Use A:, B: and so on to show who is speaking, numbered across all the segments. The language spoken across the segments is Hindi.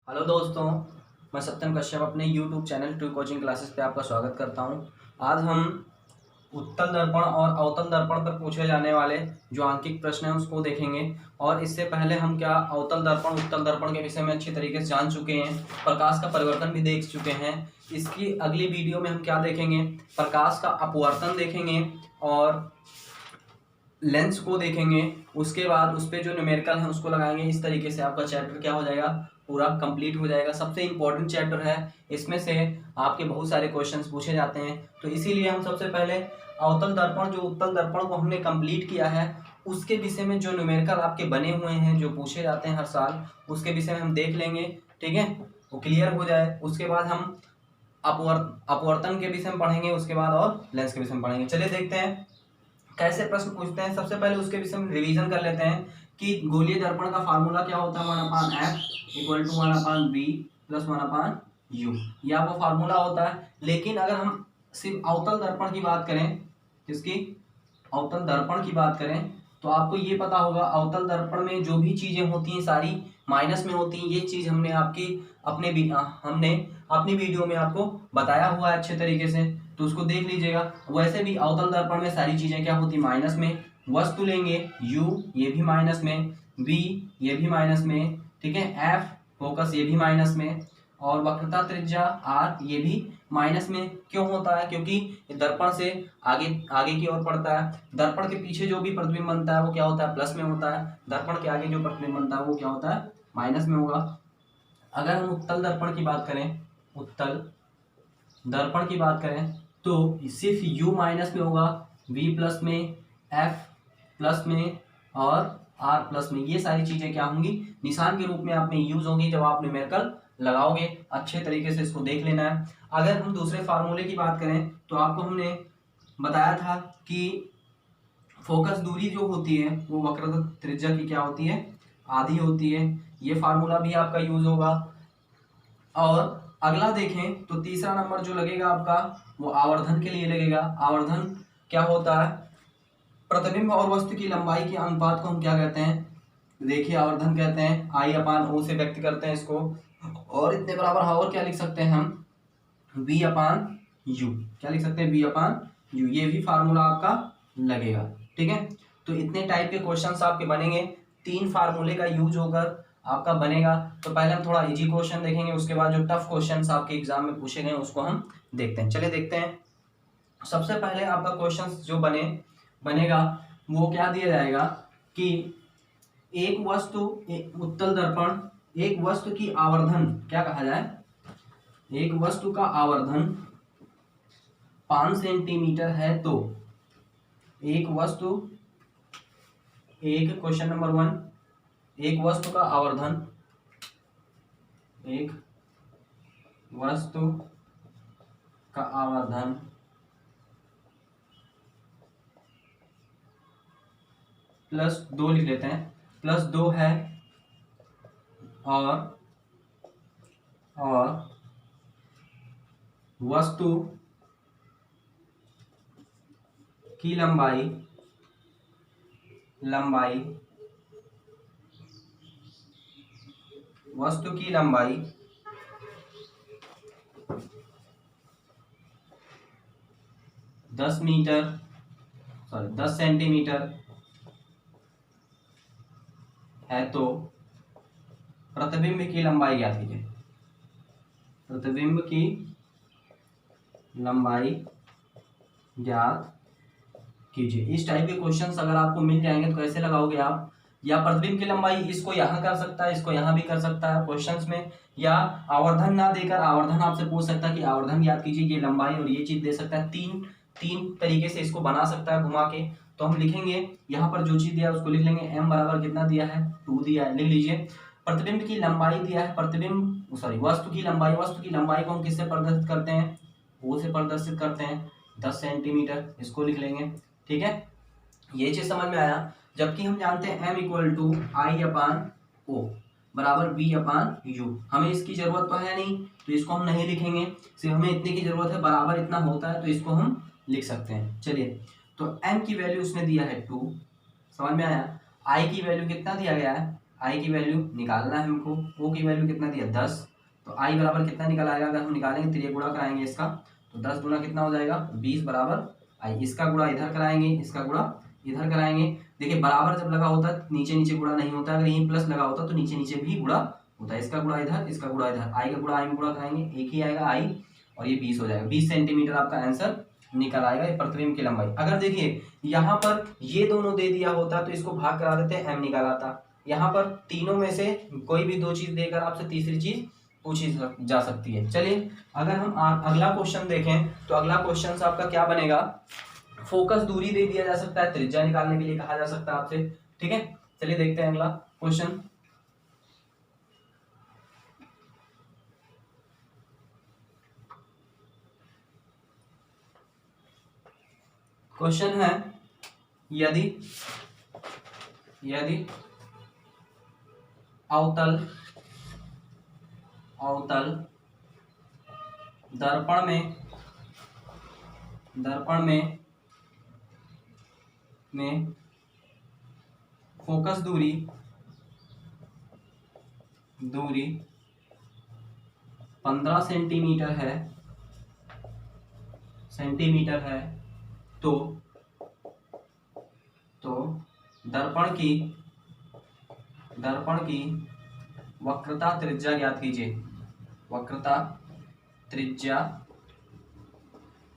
A: हेलो दोस्तों, मैं सत्यम कश्यप अपने YouTube channel true coaching classes पे आपका स्वागत करता हूं। आज हम उत्तल दर्पण और अवतल दर्पण पर पूछे जाने वाले जो आंकिक प्रश्न हैं उसको देखेंगे। और इससे पहले हम क्या अवतल दर्पण उत्तल दर्पण के विषय में अच्छी तरीके से जान चुके हैं, प्रकाश का परिवर्तन भी देख चुके हैं। इसकी अगली वीडियो में हम क्या देखेंगे, प्रकाश का अपवर्तन देखेंगे और लेंस को देखेंगे। उसके बाद उस पर जो न्यूमेरिकल है उसको लगाएंगे। इस तरीके से आपका चैप्टर क्या हो जाएगा, पूरा कंप्लीट हो जाएगा। सबसे इंपॉर्टेंट चैप्टर है, इसमें से आपके बहुत सारे क्वेश्चंस पूछे जाते हैं। तो इसीलिए हम सबसे पहले अवतल दर्पण जो उत्तल दर्पण को हमने कंप्लीट किया है उसके विषय में जो न्यूमेरिकल आपके बने हुए हैं जो पूछे जाते हैं हर साल, उसके विषय में हम देख लेंगे। ठीक है, वो क्लियर हो जाए। उसके बाद हम अपवर्तन के विषय में पढ़ेंगे, उसके बाद और लेंस के विषय में पढ़ेंगे। चलिए देखते हैं कैसे प्रश्न पूछते हैं। सबसे पहले उसके विषय में रिवीजन कर लेते हैं कि गोलीय दर्पण का फार्मूला क्या होता है, 1/f = 1/b + 1/u। यह वो फार्मूला होता है। लेकिन अगर हम सिर्फ अवतल दर्पण की बात करें, जिसकी अवतल दर्पण की बात करें, तो आपको ये पता होगा अवतल दर्पण में जो भी चीजें होती हैं सारी माइनस में होती हैं। ये चीज हमने अपनी वीडियो में आपको बताया हुआ है अच्छे तरीके से, तो उसको देख लीजिएगा। वैसे भी अवतल दर्पण में सारी चीजें क्या होती है, माइनस में। वस्तु लेंगे u, ये भी माइनस में, v ये भी माइनस में, ठीक है, f फोकस ये भी माइनस में, और वक्रता त्रिज्या r ये भी माइनस में। क्यों होता है, क्योंकि दर्पण से आगे आगे की ओर पड़ता है। दर्पण के पीछे जो भी प्रतिबिंब बनता है वो क्या होता है, प्लस में होता है। दर्पण के आगे जो प्रतिबिंब बनता है वो क्या होता है, माइनस में होगा। अगर हम उत्तल दर्पण की बात करें, उत्तल दर्पण की बात करें तो सिर्फ u माइनस में होगा, v प्लस में, f प्लस में और r प्लस में। ये सारी चीजें क्या होंगी, निशान के रूप में आप में यूज होंगी जब आप न्यूमेरिकल लगाओगे। अच्छे तरीके से इसको देख लेना है। अगर हम दूसरे फार्मूले की बात करें तो आपको हमने बताया था कि फोकस दूरी जो होती है वो वक्रता त्रिज्या की क्या होती है, आधी होती है। ये फार्मूला भी आपका यूज होगा। और अगला देखें तो तीसरा नंबर जो लगेगा आपका वो आवर्धन के लिए लगेगा। आवर्धन क्या होता है, प्रतिबिंब और वस्तु की लंबाई के अनुपात को हम क्या कहते हैं, देखिए आवर्धन कहते हैं। I/O से व्यक्त करते हैं इसको। और इतने बराबर और क्या लिख सकते हैं हम, V/U। क्या लिख सकते हैं, V/U। ये भी फार्मूला आपका लगेगा। ठीक है, तो इतने टाइप के क्वेश्चंस आपके बनेंगे। 3 फार्मूले का यूज होकर आपका बनेगा। तो पहले हम थोड़ा इजी क्वेश्चन देखेंगे, उसके बाद जो टफ क्वेश्चंस आपके एग्जाम में पूछे गए उसको हम देखते हैं। चलिए देखते हैं। सबसे पहले आपका क्वेश्चन जो बनेगा वो क्या दिया जाएगा कि एक उत्तल दर्पण, एक वस्तु की आवर्धन क्या कहा जाए, एक वस्तु का आवर्धन 5 सेंटीमीटर है तो क्वेश्चन नंबर 1, एक वस्तु का आवर्धन, एक वस्तु का आवर्धन +2 लिख लेते हैं, +2 है और वस्तु की लंबाई वस्तु की लंबाई 10 सेंटीमीटर है तो प्रतिबिंब की लंबाई ज्ञात कीजिए। प्रतिबिंब की लंबाई ज्ञात कीजिए। इस टाइप के क्वेश्चंस अगर आपको मिल जाएंगे तो कैसे लगाओगे आप, या प्रतिबिंब की लंबाई इसको यहाँ कर सकता है, इसको यहाँ भी कर सकता है क्वेश्चंस में, या आवर्धन ना देकर आवर्धन आपसे पूछ सकता है कि आवर्धन ज्ञात कीजिए, ये लंबाई और ये चीज दे सकता है। तीन तरीके से इसको बना सकता है घुमा के। तो हम लिखेंगे यहाँ पर जो चीज दिया है उसको लिख लेंगे। m बराबर कितना दिया है, 2 दिया है, लिख लीजिए। प्रतिबिंब की लंबाई दिया है, वस्तु की लंबाई को हम किससे प्रदर्शित करते हैं, O से प्रदर्शित करते हैं, 10 सेंटीमीटर, इसको लिख लेंगे। ठीक है, ये चीज समझ में आया। जबकि हम जानते हैं m = I/O बराबर V/U। हमें इसकी जरूरत तो है नहीं तो इसको हम नहीं लिखेंगे, सिर्फ हमें इतने की जरूरत है, बराबर इतना होता है तो इसको हम लिख सकते हैं। चलिए, तो m की वैल्यू उसने दिया है 2, समझ में आया। I की वैल्यू कितना दिया गया है, आई की वैल्यू निकालना है हमको। ओ की वैल्यू कितना दिया 10, तो आई बराबर कितना निकल आएगा, अगर हम निकालेंगे तो ये गुणा कराएंगे इसका, तो 10 गुना कितना हो जाएगा 20 बराबर आई। इसका गुणा इधर कराएंगे, इसका गुणा इधर कराएंगे। देखिए बराबर जब लगा होता है नीचे नीचे गुणा नहीं होता, अगर यहीं प्लस लगा होता तो नीचे नीचे भी गुणा होता है। इसका गुणा इधर, इसका गुणा इधर, आई का गुणा आई में गुणा कराएंगे, एक ही आएगा आई, और ये 20 हो जाएगा। 20 सेंटीमीटर आपका आंसर निकल आएगा, ये प्रतिबिंब की लंबाई। अगर देखिए यहाँ पर ये दोनों दे दिया होता तो इसको भाग करा देते, एम निकाल आता। यहाँ पर तीनों में से कोई भी दो चीज देकर आपसे तीसरी चीज पूछी जा सकती है। चलिए अगर हम अगला क्वेश्चन देखें तो अगला क्वेश्चन आपका क्या बनेगा, फोकस दूरी दे दिया जा सकता है, त्रिज्या निकालने के लिए कहा जा सकता है आपसे। ठीक है, चलिए देखते हैं अगला क्वेश्चन। क्वेश्चन है यदि अवतल दर्पण में फोकस दूरी 15 सेंटीमीटर है तो दर्पण की वक्रता त्रिज्या ज्ञात कीजिए। वक्रता त्रिज्या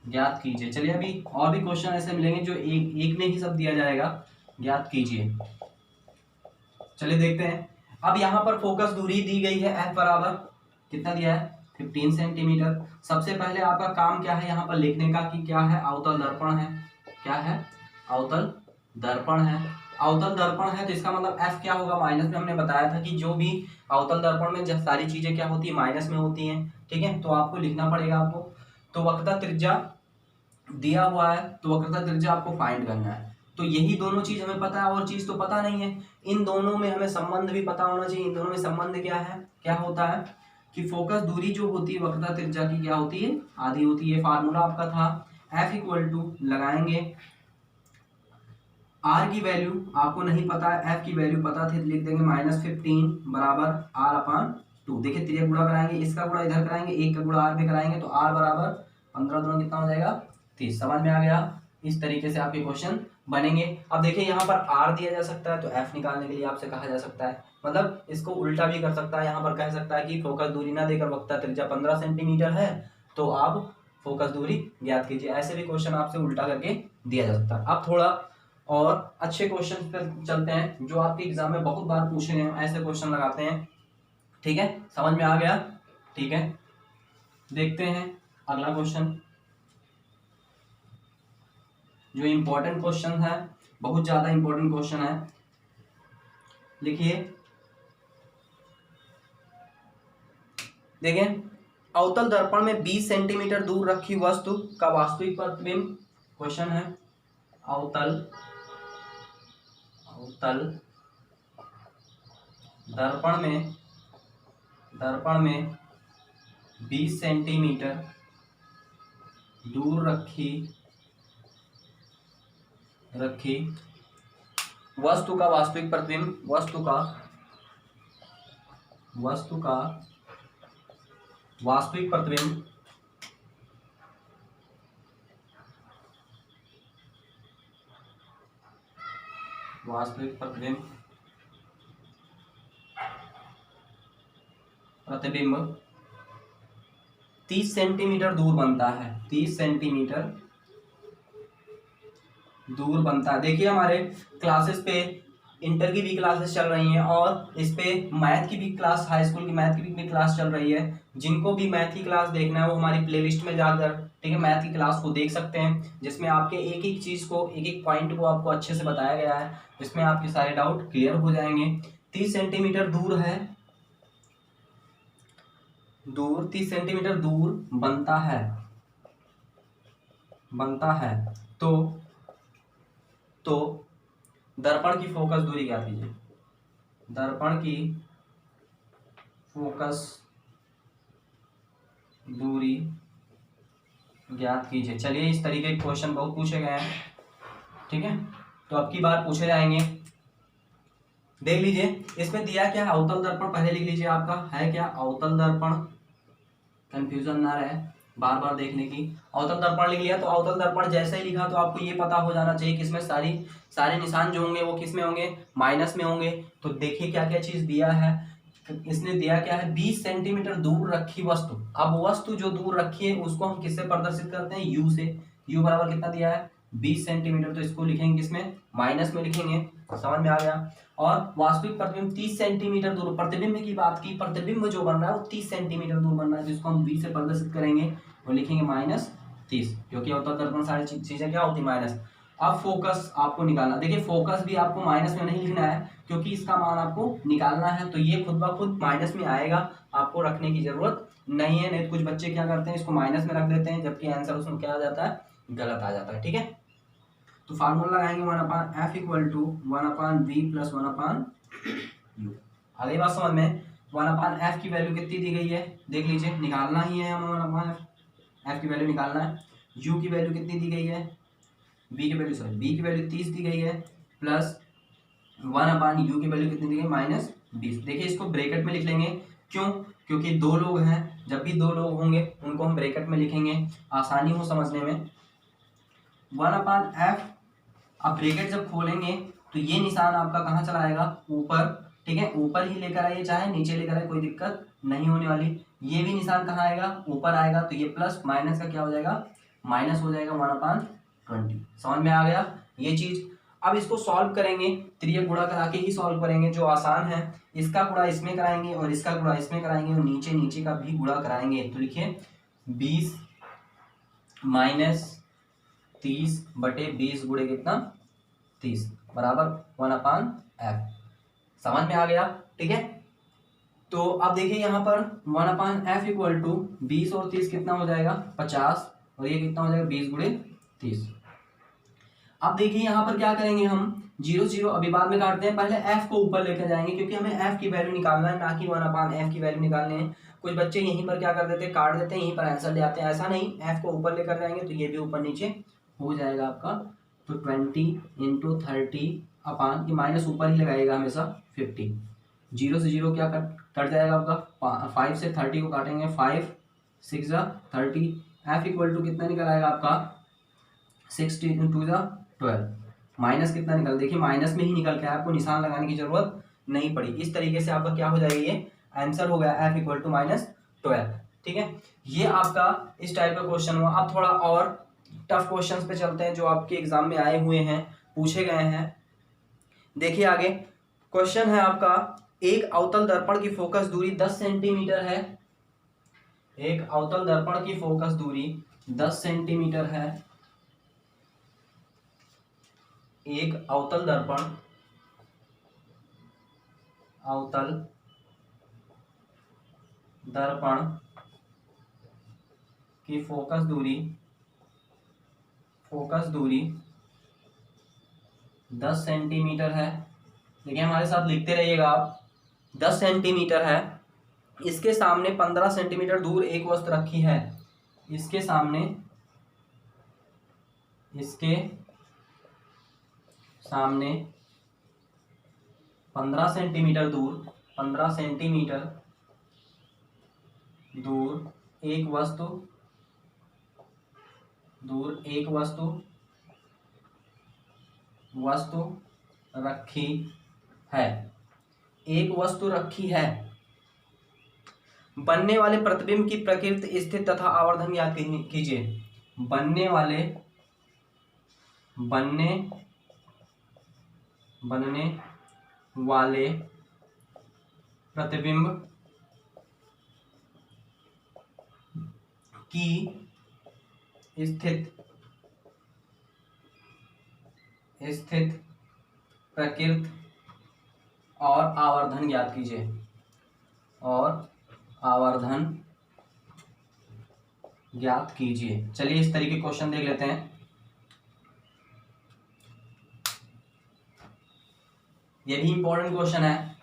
A: ज्ञात कीजिए। चलिए अभी और भी क्वेश्चन ऐसे मिलेंगे जो एक में ही सब दिया जाएगा, ज्ञात कीजिए। चलिए देखते हैं। अब यहाँ पर फोकस दूरी दी गई है एफ बराबर कितना दिया है 15 सेंटीमीटर। सबसे पहले आपका काम क्या है यहाँ पर लिखने का कि क्या है, अवतल दर्पण है। क्या है, अवतल दर्पण है। अवतल दर्पण है तो इसका मतलब एफ क्या होगा, माइनस में। हमने बताया था कि जो भी अवतल दर्पण में जब सारी चीजें क्या होती है माइनस में होती हैं। ठीक है, तो आपको लिखना पड़ेगा आपको। तो वक्रता त्रिज्या दिया हुआ है तो वक्रता त्रिज्या आपको फाइंड करना है। तो यही दोनों चीज हमें पता है, और चीज तो पता नहीं है। इन दोनों में हमें संबंध भी पता होना चाहिए। इन दोनों में संबंध क्या है, क्या होता है कि फोकस दूरी जो होती है वक्रता त्रिज्या की क्या होती है, आधी होती है। फार्मूला आपका था F इक्वल टू लगाएंगे, R की वैल्यू आपको नहीं पता है, F की वैल्यू पता थी, लिख देंगे -15 बराबर R/2। देखिए त्रिज्या गुणा कराएंगे, इसका गुणा इधर कराएंगे, एक का गुणा R पे कराएंगे, तो R बराबर 15 दूना कितना हो जाएगा 30। समझ में आ गया। इस तरीके से आपके क्वेश्चन बनेंगे। अब देखिए यहाँ पर R दिया जा सकता है तो F निकालने के लिए आपसे कहा जा सकता है, मतलब इसको उल्टा भी कर सकता है। यहाँ पर कह सकता है कि फोकस दूरी ना देकर वक्रता त्रिज्या 15 सेंटीमीटर है तो आप फोकस दूरी ज्ञात कीजिए। ऐसे भी क्वेश्चन आपसे उल्टा करके दिया जा सकता है। अब थोड़ा और अच्छे क्वेश्चन पर चलते हैं जो आपके एग्जाम में बहुत बार पूछे गए, ऐसे क्वेश्चन लगाते हैं। ठीक है, समझ में आ गया। ठीक है, देखते हैं अगला क्वेश्चन जो इम्पोर्टेंट क्वेश्चन है, बहुत ज्यादा इम्पोर्टेंट क्वेश्चन है। लिखिए, देखिए अवतल दर्पण में 20 सेंटीमीटर दूर रखी वस्तु का वास्तविक प्रतिबिंब। क्वेश्चन है अवतल दर्पण में 20 सेंटीमीटर दूर रखी वस्तु का वास्तविक प्रतिबिंब। वस्तु का वास्तविक प्रतिबिंब प्रतिबिंब 30 सेंटीमीटर दूर बनता है। 30 सेंटीमीटर दूर बनता है। देखिए हमारे क्लासेस पे इंटर की भी क्लासेस चल रही हैं और इस पे मैथ की भी क्लास, हाई स्कूल की मैथ की भी क्लास चल रही है। जिनको भी मैथ की क्लास देखना है वो हमारी प्लेलिस्ट में जाकर ठीक है मैथ की क्लास को देख सकते हैं, जिसमें आपके एक एक चीज को, एक एक पॉइंट को आपको अच्छे से बताया गया है। इसमें आपके सारे डाउट क्लियर हो जाएंगे। 30 सेंटीमीटर दूर है, 30 सेंटीमीटर दूर बनता है तो दर्पण की फोकस दूरी ज्ञात कीजिए। दर्पण की फोकस दूरी ज्ञात कीजिए। चलिए इस तरीके के क्वेश्चन बहुत पूछे गए हैं। ठीक है, तो अब की बार पूछे जाएंगे। देख लीजिए इसमें दिया क्या है, अवतल दर्पण पहले लिख लीजिए, आपका है क्या अवतल दर्पण, कंफ्यूजन ना रहे बार बार देखने की। अवतल दर्पण लिख लिया, तो अवतल दर्पण जैसे ही लिखा तो आपको ये पता हो जाना चाहिए कि इसमें सारे निशान जो होंगे वो किस में होंगे, माइनस में होंगे। तो देखिए क्या क्या चीज दिया है, इसने दिया क्या है 20 सेंटीमीटर दूर रखी वस्तु। अब वस्तु जो दूर रखी है उसको हम किससे प्रदर्शित करते हैं, यू से। यू बराबर कितना दिया है 20 सेंटीमीटर, तो इसको लिखेंगे किसमें, माइनस में लिखेंगे। समझ में आ गया। और वास्तविक प्रतिबिंब 30 सेंटीमीटर दूर, प्रतिबिंब की बात की, प्रतिबिंब जो बन रहा है वो 30 सेंटीमीटर दूर बन रहा है, जिसको हम 20 से प्रदर्शित करेंगे वो लिखेंगे -30, क्योंकि अवतल दर्पण सारी चीजें क्या होती है माइनस। अब फोकस आपको निकालना, देखिए फोकस भी आपको माइनस में नहीं लिखना है क्योंकि इसका मान आपको निकालना है, तो ये खुद ब खुद माइनस में आएगा, आपको रखने की जरूरत नहीं है। नहीं तो कुछ बच्चे क्या करते हैं इसको माइनस में रख देते हैं, जबकि आंसर उसमें क्या आ जाता है, गलत आ जाता है। ठीक है, तो फार्मूला लगाएंगे 1/f equal to 1/v plus 1/u। आ गई बात समझ में। 1/f की वैल्यू कितनी दी गई है देख लीजिए, निकालना ही है हमें 1/f की वैल्यू निकालना है। u की वैल्यू कितनी दी गई है, v की वैल्यू 30 दी गई है, प्लस 1/u की वैल्यू कितनी दी गई -20। देखिए इसको ब्रैकेट में लिख लेंगे, क्यों, क्योंकि दो लोग हैं, जब भी दो लोग होंगे उनको हम ब्रैकेट में लिखेंगे, आसानी हो समझने में। 1/f, अब ब्रैकेट जब खोलेंगे तो ये निशान आपका कहाँ चला आएगा, ऊपर। ठीक है, ऊपर ही लेकर आइए चाहे नीचे लेकर आइए, कोई दिक्कत नहीं होने वाली। ये भी निशान कहाँ आएगा, ऊपर आएगा, तो ये प्लस माइनस का क्या हो जाएगा, माइनस हो जाएगा 1/20। समझ में आ गया ये चीज। अब इसको सॉल्व करेंगे, त्रियक गुणा करा के ही सॉल्व करेंगे, जो आसान है। इसका गुणा इसमें कराएंगे और इसका गुणा इसमें कराएंगे और नीचे नीचे का भी गुणा कराएंगे। तो लिखिए 20 - 30/20 गुणे कितना 30 बराबर 1/f। समझ में आ गया। ठीक है, तो अब देखिए यहाँ पर 1/f इक्वल टू 20 और 30 कितना हो जाएगा 50, और ये कितना हो जाएगा 20 गुणे 30। अब देखिए यहाँ पर क्या करेंगे हम, 0 0 अभी बाद में काटते हैं, पहले f को ऊपर लेकर जाएंगे क्योंकि हमें f की वैल्यू निकालना है, ना कि 1/f की वैल्यू निकालनी है। कुछ बच्चे यहीं पर क्या कर देते हैं, काट देते हैं, यहीं पर आंसर ले आते हैं, ऐसा नहीं, f को ऊपर लेकर जाएंगे तो ये भी ऊपर नीचे हो जाएगा आपका। तो 20 × 30 अपान, ये माइनस ऊपर ही लगाएगा हमेशा 50। 0 से 0 क्या कट जाएगा आपका, 5 से 30 को काटेंगे, 5 6 30, f इक्वल टू कितना निकल आएगा आपका 60 × 2 12। माइनस कितना निकल, देखिए माइनस में ही निकल के आपको निशान लगाने की जरूरत नहीं पड़ी। इस तरीके से आपका क्या हो जाएगा, ये आंसर हो गया f इक्वल टू -12। ठीक है, ये आपका इस टाइप का क्वेश्चन हुआ। अब थोड़ा और टफ क्वेश्चंस पे चलते हैं जो आपके एग्जाम में आए हुए हैं, पूछे गए हैं। देखिए आगे क्वेश्चन है आपका, एक अवतल दर्पण की फोकस दूरी 10 सेंटीमीटर है। एक अवतल दर्पण की फोकस दूरी 10 सेंटीमीटर है। एक अवतल दर्पण की फोकस दूरी 10 सेंटीमीटर है। देखिए हमारे साथ लिखते रहिएगा आप, 10 सेंटीमीटर है। इसके सामने 15 सेंटीमीटर दूर एक वस्तु रखी है। इसके सामने 15 सेंटीमीटर दूर एक वस्तु रखी है। एक वस्तु रखी है। बनने वाले प्रतिबिंब की प्रकृति, स्थिति तथा आवर्धन ज्ञात कीजिए। बनने वाले प्रतिबिंब की स्थिति, प्रकृति और आवर्धन ज्ञात कीजिए। चलिए इस तरीके क्वेश्चन देख लेते हैं। ये भी इंपॉर्टेंट क्वेश्चन है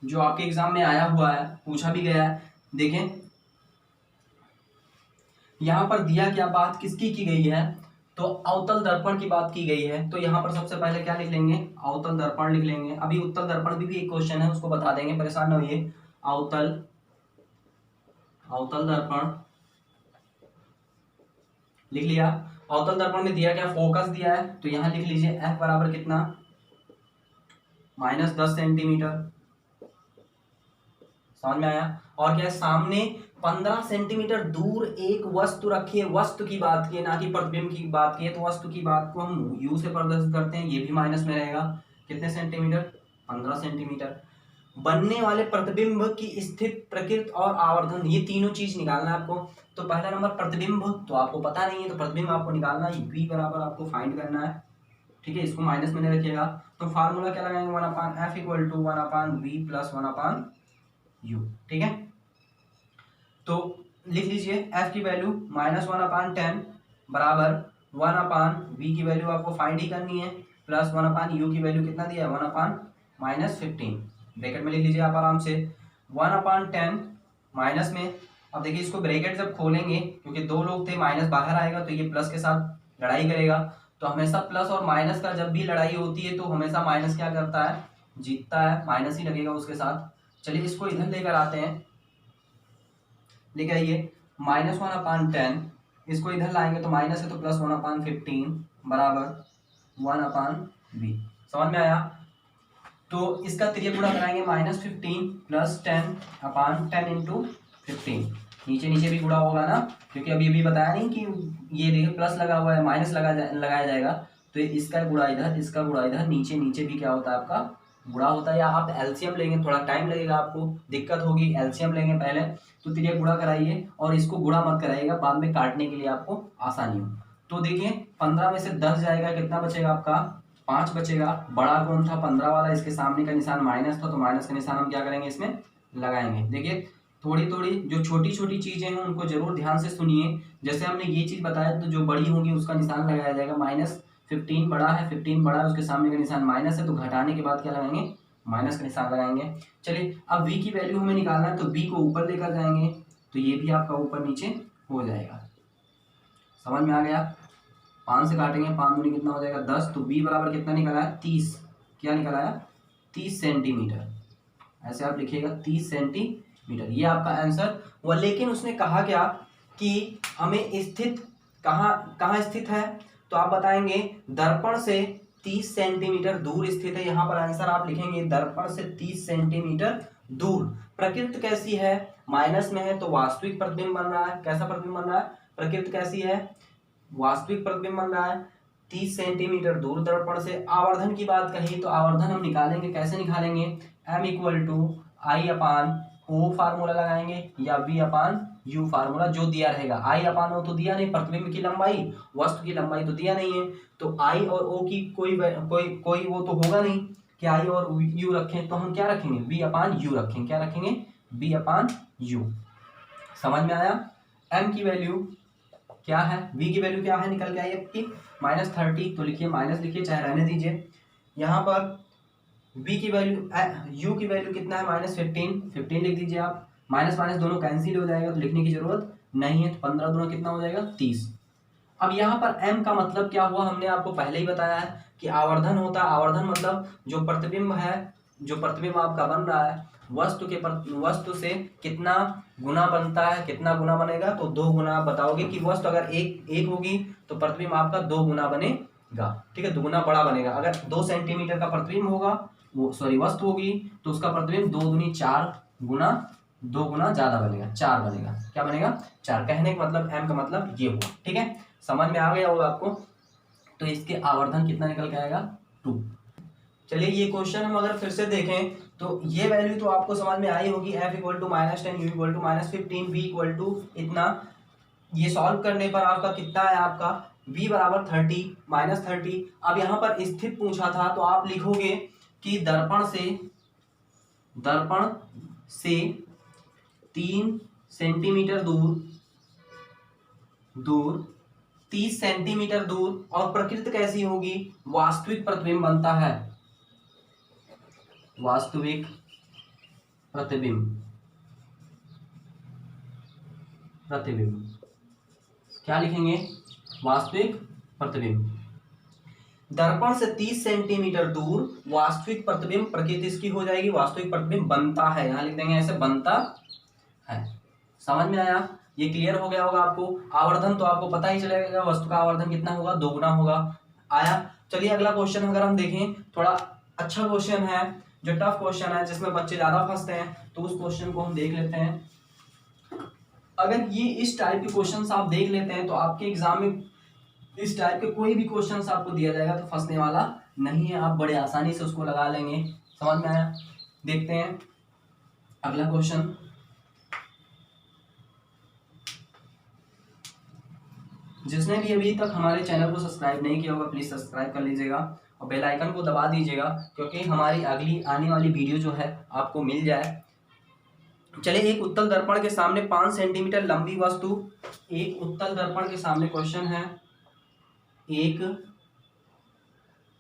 A: जो आपके एग्जाम में आया हुआ है, पूछा भी गया है। देखें यहां पर दिया क्या, बात किसकी की गई है, तो अवतल दर्पण की बात की गई है, तो यहाँ पर सबसे पहले क्या लिख लेंगे, अवतल दर्पण लिख लेंगे। अभी उत्तल दर्पण भी एक क्वेश्चन है, उसको बता देंगे, परेशान न होइए। अवतल अवतल दर्पण लिख लिया। अवतल दर्पण में दिया क्या, फोकस दिया है, तो यहाँ लिख लीजिए एफ बराबर कितना, -10 सेंटीमीटर। समझ में आया। और क्या है, सामने 15 सेंटीमीटर दूर एक वस्तु रखी है, वस्तु की बात की है, ना कि प्रतिबिंब की बात की है, तो वस्तु की बात को हम यू से प्रदर्शित करते हैं, ये भी माइनस में रहेगा। कितने सेंटीमीटर, 15 सेंटीमीटर। बनने वाले प्रतिबिंब की स्थिति, प्रकृति और आवर्धन, ये तीनों चीज निकालना है आपको। तो पहला नंबर प्रतिबिंब तो आपको पता नहीं है, तो प्रतिबिंब आपको निकालना है, v बराबर आपको फाइंड करना है। ठीक है, इसको माइनस में नहीं रखिएगा। तो फार्मूला क्या लगाएंगे, 1/f = 1/v + 1/u। ठीक है, तो लिख लीजिए f की वैल्यू -1/10 बराबर 1/v की वैल्यू आपको फाइंड ही करनी है, प्लस 1/u की वैल्यू कितना दिया है, 1/-15। ब्रैकेट में लिख लीजिए आप आराम से, 1/10 माइनस में। अब देखिए इसको ब्रैकेट जब खोलेंगे, क्योंकि दो लोग थे, माइनस बाहर आएगा तो ये प्लस के साथ लड़ाई करेगा। तो हमेशा प्लस और माइनस का जब भी लड़ाई होती है तो हमेशा माइनस क्या करता है, जीतता है, माइनस ही लगेगा उसके साथ। चलिए इसको इधर लेकर आते हैं, लेके आइए, -1/10, इसको इधर लाएंगे तो माइनस है, तो प्लस 1/15 बराबर 1/v। समझ में आया। तो इसका त्रियक गुणा कराएंगे, -15 + 10/10 × 15। नीचे नीचे भी गुणा होगा ना, क्योंकि अभी अभी बताया नहीं कि ये देखिए प्लस लगा हुआ है, माइनस लगाया जाएगा। तो इसका गुणा इधर, इसका गुणा इधर, नीचे नीचे भी क्या होता है आपका गुणा होता है। या आप एलसीएम लेंगे, थोड़ा टाइम लगेगा, आपको दिक्कत होगी, एलसीएम लेंगे पहले। तो त्रियक गुणा कराइए, और इसको गुणा मत कराइएगा, बाद में काटने के लिए आपको आसानी हो। तो देखिए 15 में से 10 जाएगा, कितना बचेगा आपका, 5 बचेगा। बड़ा कौन था, 15 वाला, इसके सामने का निशान माइनस था, तो माइनस का निशान हम क्या करेंगे, इसमें लगाएंगे। देखिए थोड़ी थोड़ी जो छोटी छोटी चीजें हैं उनको जरूर ध्यान से सुनिए। जैसे हमने ये चीज बताया, तो जो बड़ी होगी उसका निशान लगाया जाएगा। -15 बड़ा है, 15 बड़ा है, उसके सामने का निशान माइनस है, तो घटाने के बाद क्या लगाएंगे, माइनस का निशान लगाएंगे। चलिए अब v की वैल्यू हमें निकालना है, तो v को ऊपर लेकर जाएंगे, तो ये भी आपका ऊपर नीचे हो जाएगा। समझ में आ गया। 5 से काटेंगे, 5 दूनी कितना हो जाएगा, 10। तो b बराबर कितना निकला है, 30। क्या निकला है, 30 सेंटीमीटर। ऐसे आप लिखिएगा 30 सेंटीमीटर, ये आपका आंसर हुआ। लेकिन उसने कहा क्या कि हमें स्थित कहाँ स्थित है, तो आप बताएंगे दर्पण से 30 सेंटीमीटर दूर स्थित है। यहाँ पर आंसर आप लिखेंगे दर्पण से 30 सेंटीमीटर दूर। प्रकृति कैसी है, माइनस में है, तो वास्तविक प्रतिबिंब बन रहा है। कैसा प्रतिबिंब बन रहा है, प्रकृति कैसी है, वास्तविक प्रतिबिंब बन रहा है 30 सेंटीमीटर दूर दर्पण से। आवर्धन की बात कही, तो आवर्धन हम निकालेंगे, कैसे निकालेंगे, m = I/O फार्मूला लगाएंगे, या v/u फार्मूला जो दिया रहेगा। I/O तो दिया नहीं, प्रतिबिंब की लंबाई, वस्तु की लंबाई तो दिया नहीं है, तो I और O की कोई वो तो होगा नहीं कि I और U रखें, तो हम क्या रखेंगे, v/u रखेंगे। क्या रखेंगे, v/u। समझ में आया। m की वैल्यू क्या है, v की वैल्यू क्या है, निकल के आई आपकी -30। तो लिखिए, माइनस लिखिए, चाहे रहने दीजिए। यहाँ पर v की वैल्यू, u की वैल्यू कितना है, -15 लिख दीजिए आप। माइनस माइनस दोनों कैंसिल हो जाएगा, तो लिखने की जरूरत नहीं है। तो 15 दूना कितना हो जाएगा, 30। अब यहाँ पर m का मतलब क्या हुआ, हमने आपको पहले ही बताया है कि आवर्धन होता है। आवर्धन मतलब जो प्रतिबिंब है, जो प्रतिबिंब आपका बन रहा है, वस्तु से कितना गुना बनता है, कितना गुना बनेगा, तो 2 गुना। आप बताओगे कि वस्तु अगर एक होगी तो प्रतिबिंब आपका 2 गुना बनेगा। ठीक है, 2 गुना बड़ा बनेगा। अगर 2 सेंटीमीटर का प्रतिबिंब होगा, वस्तु होगी, तो उसका प्रतिबिंब 2 दूनी 4 गुना, 2 गुना ज्यादा बनेगा, 4 बनेगा। क्या बनेगा, 4। कहने का मतलब m का मतलब ये हुआ। ठीक है, समझ में आ गया होगा आपको। तो इसके आवर्धन कितना निकल के आएगा, 2। चलिए ये क्वेश्चन हम अगर फिर से देखें, तो ये वैल्यू तो आपको समझ में आई होगी, f = -10, u = -15, v = इतना। ये सॉल्व करने पर आपका कितना है, आपका v बराबर 30, -30। अब यहाँ पर स्थित पूछा था, तो आप लिखोगे कि दर्पण से 3 सेंटीमीटर दूर 30 सेंटीमीटर दूर, और प्रकृति कैसी होगी, वास्तविक प्रतिबिंब बनता है, वास्तविक प्रतिबिंब क्या लिखेंगे, वास्तविक प्रतिबिंब। दर्पण से 30 सेंटीमीटर दूर वास्तविक प्रतिबिंब प्रकृति इसकी हो जाएगी, वास्तविक प्रतिबिंब बनता है, यहाँ लिख देंगे ऐसे, बनता है। समझ में आया? ये क्लियर हो गया होगा आपको। आवर्धन तो आपको पता ही चलेगा, वस्तु का आवर्धन कितना होगा, दोगुना होगा। आया? चलिए अगला क्वेश्चन अगर हम देखें, थोड़ा अच्छा क्वेश्चन है, जो टफ क्वेश्चन है, जिसमें बच्चे ज्यादा फंसते हैं, तो उस क्वेश्चन को हम देख लेते हैं। अगर ये इस टाइप के क्वेश्चंस आप देख लेते हैं तो आपके एग्जाम में इस टाइप के कोई भी क्वेश्चंस आपको दिया जाएगा तो फंसने वाला नहीं है, आप बड़े आसानी से उसको लगा लेंगे। समझ में आया? देखते हैं अगला क्वेश्चन। जिसने भी अभी तक हमारे चैनल को सब्सक्राइब नहीं किया होगा प्लीज सब्सक्राइब कर लीजिएगा और बेल आइकन को दबा दीजिएगा, क्योंकि हमारी अगली आने वाली वीडियो जो है आपको मिल जाए। चलिए, एक उत्तल दर्पण के सामने 5 सेंटीमीटर लंबी वस्तु, एक उत्तल दर्पण के सामने क्वेश्चन है, एक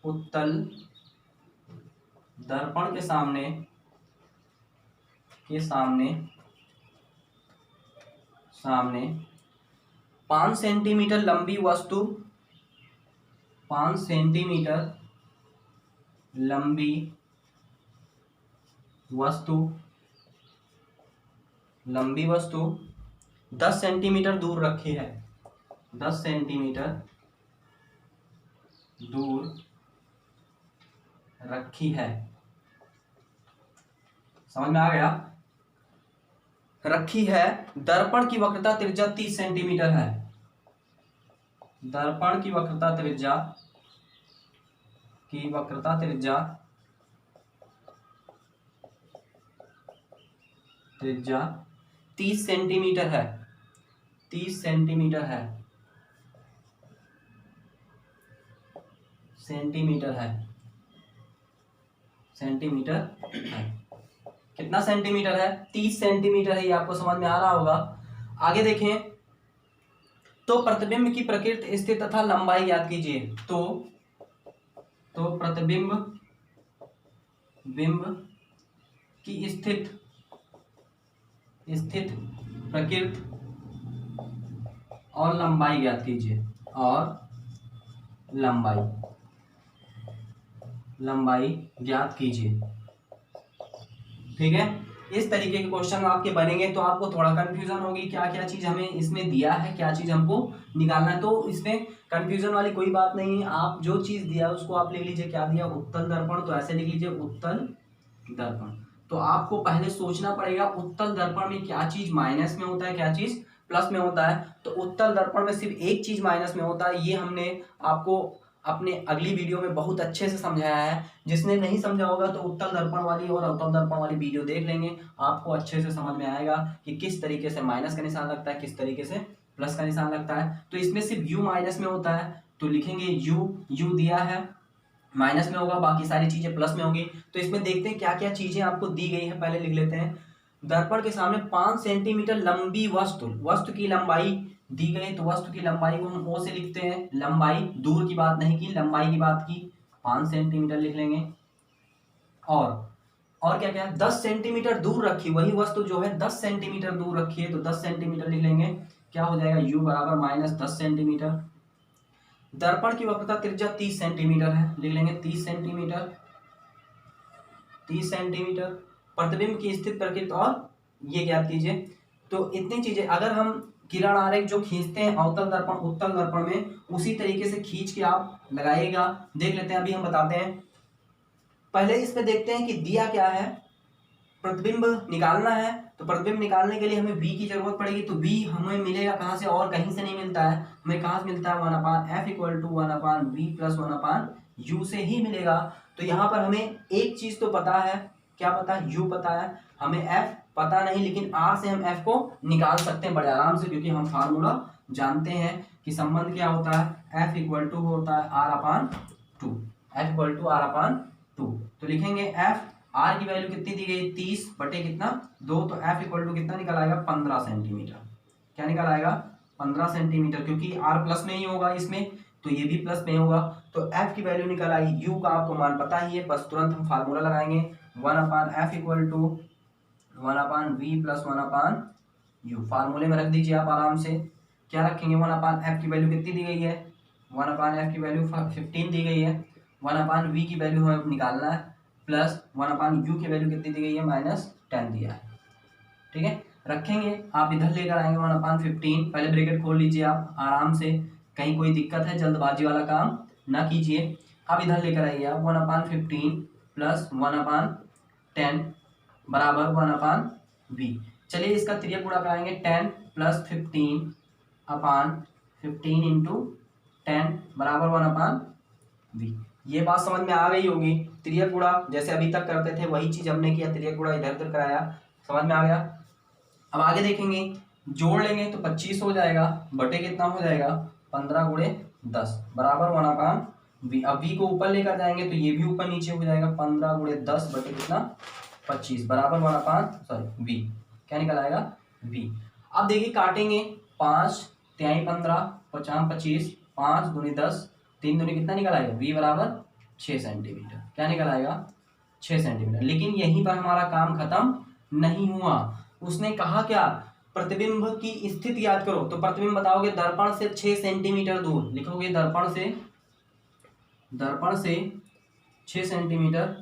A: उत्तल दर्पण के सामने 5 सेंटीमीटर लंबी वस्तु, 5 सेंटीमीटर लंबी वस्तु 10 सेंटीमीटर दूर रखी है, 10 सेंटीमीटर दूर रखी है। समझ में आ गया? रखी है। दर्पण की वक्रता त्रिज्या 30 सेंटीमीटर है, दर्पण की वक्रता त्रिज्या 30 सेंटीमीटर है, 30 सेंटीमीटर है, सेंटीमीटर है। कितना सेंटीमीटर है? 30 सेंटीमीटर है, ये आपको समझ में आ रहा होगा। आगे देखें, तो प्रतिबिंब की प्रकृति, स्थिति तथा लंबाई ज्ञात कीजिए। तो प्रतिबिंब की स्थिति प्रकृति और लंबाई ज्ञात कीजिए, और लंबाई ज्ञात कीजिए। ठीक है, इस तरीके के क्वेश्चन आपके बनेंगे तो आपको थोड़ा कंफ्यूजन होगी, क्या क्या चीज हमें इसमें दिया है, क्या चीज हमको निकालना है। तो इसमें कंफ्यूजन वाली कोई बात नहीं है, आप जो चीज दिया उसको आप लिख लीजिए। क्या दिया? उत्तल दर्पण, तो ऐसे लिख लीजिए उत्तल दर्पण। तो आपको पहले सोचना पड़ेगा उत्तल दर्पण में क्या चीज माइनस में होता है, क्या चीज प्लस में होता है। तो उत्तल दर्पण में सिर्फ एक चीज माइनस में होता है, ये हमने आपको अपने अगली वीडियो में बहुत अच्छे से समझाया है। जिसने नहीं समझा होगा तो उत्तल दर्पण वाली और अवतल दर्पण वाली वीडियो देख लेंगे, आपको अच्छे से समझ में आएगा कि किस तरीके से माइनस का निशान लगता है, किस तरीके से प्लस का निशान लगता है। तो इसमें सिर्फ u माइनस में होता है, तो लिखेंगे u दिया है माइनस में होगा, बाकी सारी चीजें प्लस में होगी। तो इसमें देखते हैं क्या क्या चीजें आपको दी गई है, पहले लिख लेते हैं। दर्पण के सामने 5 सेंटीमीटर लंबी वस्तु की लंबाई दी गई, तो वस्तु की लंबाई को हम ओ से लिखते हैं, लंबाई, दूर की बात नहीं की, लंबाई की बात की, 5 सेंटीमीटर लिख लेंगे। और क्या क्या, 10 सेंटीमीटर दूर रखी, वही वस्तु जो है 10 सेंटीमीटर दूर रखी है, तो 10 सेंटीमीटर लिख लेंगे। क्या हो जाएगा? u बराबर माइनस 10 सेंटीमीटर। दर्पण की वक्रता त्रिज्या 30 सेंटीमीटर है, लिख लेंगे 30 सेंटीमीटर। प्रतिबिंब की स्थिति प्रकृति और ये ज्ञात कीजिए। तो इतनी चीजें, अगर हम किरण आरेख जो खींचते हैं अवतल दर्पण उत्तल दर्पण में, उसी तरीके से खींच के आप लगाइएगा। देख लेते हैं, अभी हम बताते हैं। पहले इसमें देखते हैं कि दिया क्या है, प्रतिबिंब निकालना है। तो प्रतिबिंब निकालने के लिए हमें v की जरूरत पड़ेगी, तो v हमें मिलेगा कहाँ से, और कहीं से नहीं मिलता है, हमें कहाँ से मिलता है, 1/f = 1/v + 1/u से ही मिलेगा। तो यहाँ पर हमें एक चीज तो पता है, क्या पता है? u पता है, हमें f पता नहीं, लेकिन r से हम f को निकाल सकते हैं बड़े आराम से, क्योंकि हम फार्मूला जानते हैं कि संबंध क्या होता है, f = होता है r/2, f = r/2। तो लिखेंगे f, r की वैल्यू कितनी दी गई, 30 बटे कितना 2, तो f = कितना निकल आएगा, 15 सेंटीमीटर। क्या निकल आएगा? 15 सेंटीमीटर, क्योंकि r प्लस में ही होगा इसमें, तो ये भी प्लस में होगा। तो f की वैल्यू निकल आई, u का आपको मान पता ही है, बस तुरंत हम फार्मूला लगाएंगे, 1/f = 1/v + 1/u। फार्मूले में रख दीजिए आप आराम से। क्या रखेंगे? 1/f की वैल्यू कितनी दी गई है, 1/f की वैल्यू 15 दी गई है, 1/v की वैल्यू हमें निकालना है, प्लस 1/u की वैल्यू कितनी दी गई है, -10 दिया है। ठीक है, रखेंगे, आप इधर लेकर आएंगे 1/15, पहले ब्रैकेट खोल लीजिए आप आराम से, कहीं कोई दिक्कत है जल्दबाजी वाला काम ना कीजिए। अब इधर लेकर आइए आप 1/15 प्लस 1/10 बराबर 1/v। चलिए इसका तिर्यक गुणा कराएंगे, 10 प्लस 15/15 इंटू 10 बराबर 1/v। ये बात समझ में आ गई होगी। तिर्यक गुणा जैसे अभी तक करते थे वही चीज हमने किया, तिर्यक गुणा इधर उधर कराया, समझ में आ गया। अब आगे देखेंगे, जोड़ लेंगे तो 25 हो जाएगा, बटे कितना हो जाएगा, 15 गुणे 10 बराबर 1/v। अब v को ऊपर लेकर जाएंगे तो ये भी ऊपर नीचे हो जाएगा, 15 गुणे 10 बटे कितना, 25 बराबर 1/v। क्या निकल आएगा, v। अब देखिए काटेंगे, 5 तिहाई 15 50 25, 5 दूनी 10, 3 दूनी कितना निकल आएगा, v बराबर 6 सेंटीमीटर। क्या निकल आएगा, 6 सेंटीमीटर। लेकिन यहीं पर हमारा काम खत्म नहीं हुआ। उसने कहा क्या, प्रतिबिंब की स्थिति याद करो, तो प्रतिबिंब बताओगे दर्पण से 6 सेंटीमीटर दूर, लिखोगे दर्पण से 6 सेंटीमीटर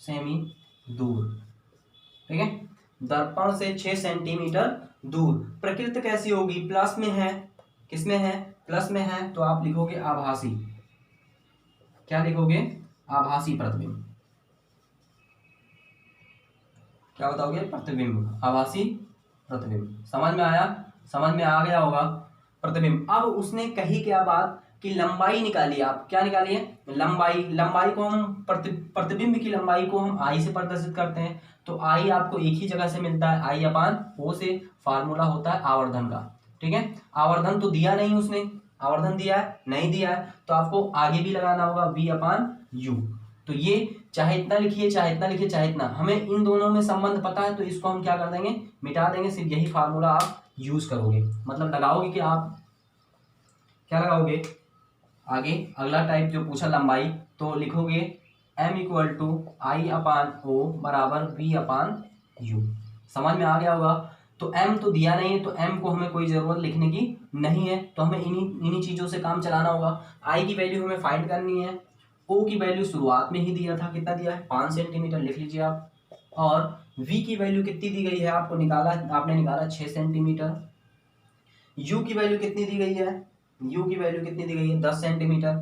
A: सेमी दूर। ठीक है, दर्पण से 6 सेंटीमीटर दूर। प्रकृति कैसी होगी, प्लस में है, किसमें है, प्लस में है, तो आप लिखोगे आभासी। क्या लिखोगे, आभासी प्रतिबिंब। क्या बताओगे, प्रतिबिंब, आभासी प्रतिबिंब। समझ में आया, समझ में आ गया होगा प्रतिबिंब। अब उसने कही क्या बात कि लंबाई निकालिए, आप क्या निकालिए, लंबाई को हम प्रतिबिंब की लंबाई को हम आई से प्रदर्शित करते हैं, तो आई आपको एक ही जगह से मिलता है, I/O से फार्मूला होता है आवर्धन का। ठीक है, आवर्धन तो दिया नहीं उसने, आवर्धन दिया है, नहीं दिया है, तो आपको आगे भी लगाना होगा V/U। तो ये चाहे इतना लिखिए चाहे इतना लिखिए चाहे इतना, हमें इन दोनों में संबंध पता है, तो इसको हम क्या कर देंगे, मिटा देंगे, सिर्फ यही फार्मूला आप यूज करोगे, मतलब लगाओगे कि आप क्या लगाओगे। आगे अगला टाइप जो पूछा लंबाई, तो लिखोगे M = I/O बराबर V/U। समझ में आ गया होगा। तो M तो दिया नहीं है, तो M को हमें कोई जरूरत लिखने की नहीं है, तो हमें इन्हीं चीजों से काम चलाना होगा। I की वैल्यू हमें फाइंड करनी है, O की वैल्यू शुरुआत में ही दिया था, कितना दिया है, 5 सेंटीमीटर, लिख लीजिए आप। और V की वैल्यू कितनी दी गई है, आपको आपने निकाला 6 सेंटीमीटर। U की वैल्यू कितनी दी गई है, U की वैल्यू कितनी दी गई है, 10 सेंटीमीटर।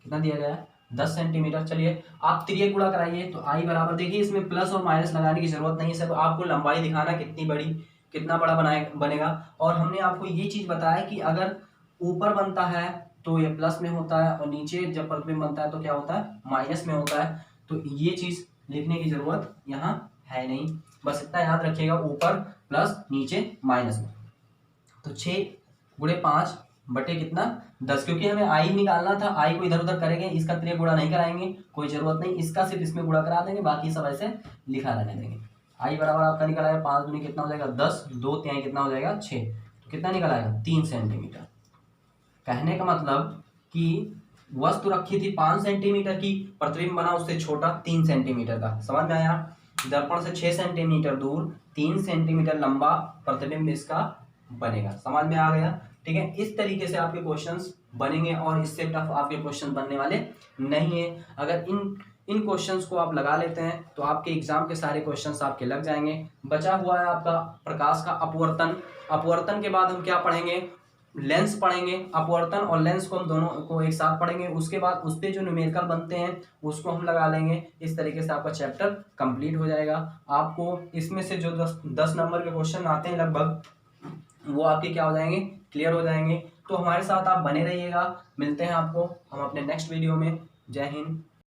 A: कितना दिया गया है, 10 सेंटीमीटर। चलिए आप तिर्यक गुणा कराइए, तो I बराबर, देखिए इसमें प्लस और माइनस लगाने की जरूरत नहीं है, सब आपको लंबाई दिखाना कितनी बड़ी कितना बड़ा बनेगा। और हमने आपको ये चीज बताया कि अगर ऊपर बनता है तो ये प्लस में होता है, और नीचे जब प्रतिबिंब बनता है तो क्या होता है, माइनस में होता है। तो ये चीज लिखने की जरूरत यहाँ है नहीं, बस इतना याद रखिएगा, ऊपर प्लस नीचे माइनस में। तो 6 गुणे 5 बटे कितना, 10, क्योंकि हमें आई निकालना था, आई को इधर उधर करेंगे, इसका तिर्यक गुणा नहीं कराएंगे, कोई जरूरत नहीं, इसका सिर्फ इसमें गुणा करा देंगे, बाकी सब ऐसे लिखा रहने देंगे। आई बराबर आपका निकल आएगा 5 दूनी कितना हो जाएगा 10, 2 तिहाई कितना हो जाएगा 6, तो कितना निकल आएगा 3 सेंटीमीटर। कहने का मतलब कि वस्तु रखी थी 5 सेंटीमीटर की, प्रतिबिंब बना उससे छोटा 3 सेंटीमीटर का। समझ में आया, दर्पण से 6 सेंटीमीटर दूर 3 सेंटीमीटर लंबा प्रतिबिंब इसका बनेगा। समझ में आ गया, ठीक है। इस तरीके से आपके क्वेश्चंस बनेंगे और इससे टफ आपके क्वेश्चन बनने वाले नहीं है। अगर इन क्वेश्चंस को आप लगा लेते हैं तो आपके एग्जाम के सारे क्वेश्चंस आपके लग जाएंगे। बचा हुआ है आपका प्रकाश का अपवर्तन। अपवर्तन के बाद हम क्या पढ़ेंगे, लेंस पढ़ेंगे। अपवर्तन और लेंस को हम दोनों को एक साथ पढ़ेंगे, उसके बाद उस पर जो न्यूमेरिकल बनते हैं उसको हम लगा लेंगे। इस तरीके से आपका चैप्टर कंप्लीट हो जाएगा। आपको इसमें से जो 10 नंबर के क्वेश्चन आते हैं लगभग, वो आपके क्या हो जाएंगे, क्लियर हो जाएंगे। तो हमारे साथ आप बने रहिएगा। मिलते हैं आपको हम अपने नेक्स्ट वीडियो में। जय हिंद।